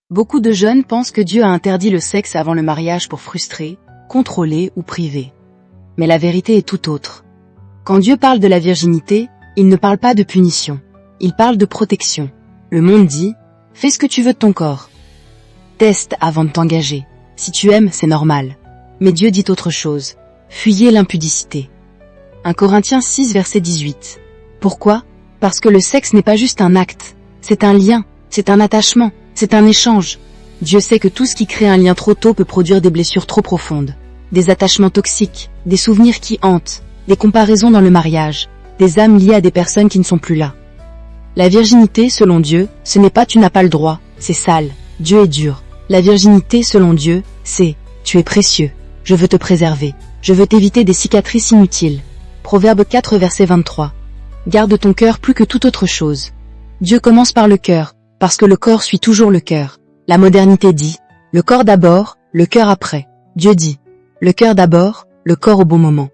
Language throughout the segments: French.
Beaucoup de jeunes pensent que Dieu a interdit le sexe avant le mariage pour frustrer, contrôler ou priver. Mais la vérité est tout autre. Quand Dieu parle de la virginité, il ne parle pas de punition. Il parle de protection. Le monde dit, fais ce que tu veux de ton corps. Teste avant de t'engager. Si tu aimes, c'est normal. Mais Dieu dit autre chose. Fuyez l'impudicité. 1 Corinthiens 6 verset 18. Pourquoi? Parce que le sexe n'est pas juste un acte. C'est un lien, c'est un attachement, c'est un échange. Dieu sait que tout ce qui crée un lien trop tôt peut produire des blessures trop profondes. Des attachements toxiques, des souvenirs qui hantent, des comparaisons dans le mariage, des âmes liées à des personnes qui ne sont plus là. La virginité, selon Dieu, ce n'est pas tu n'as pas le droit, c'est sale, Dieu est dur. La virginité, selon Dieu, c'est tu es précieux, je veux te préserver, je veux t'éviter des cicatrices inutiles. Proverbe 4 verset 23. Garde ton cœur plus que toute autre chose. Dieu commence par le cœur, parce que le corps suit toujours le cœur. La modernité dit, le corps d'abord, le cœur après. Dieu dit, le cœur d'abord, le corps au bon moment.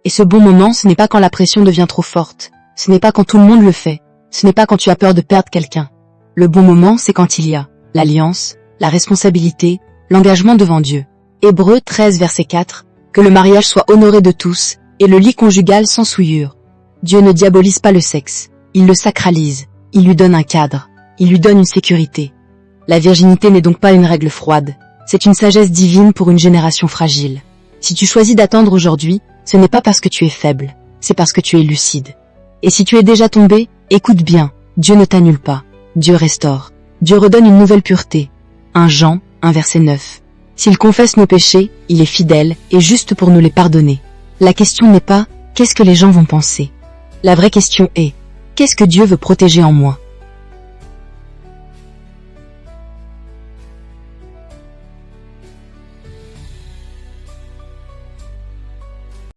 Et ce bon moment, ce n'est pas quand la pression devient trop forte, ce n'est pas quand tout le monde le fait, ce n'est pas quand tu as peur de perdre quelqu'un. Le bon moment, c'est quand il y a l'alliance, la responsabilité, l'engagement devant Dieu. Hébreux 13 verset 4, que le mariage soit honoré de tous, et le lit conjugal sans souillure. Dieu ne diabolise pas le sexe, il le sacralise, il lui donne un cadre, il lui donne une sécurité. La virginité n'est donc pas une règle froide, c'est une sagesse divine pour une génération fragile. Si tu choisis d'attendre aujourd'hui, ce n'est pas parce que tu es faible, c'est parce que tu es lucide. Et si tu es déjà tombé, écoute bien, Dieu ne t'annule pas, Dieu restaure, Dieu redonne une nouvelle pureté. 1 Jean 1 verset 9. S'il confesse nos péchés, il est fidèle et juste pour nous les pardonner. La question n'est pas « qu'est-ce que les gens vont penser ?» La vraie question est « qu'est-ce que Dieu veut protéger en moi ?»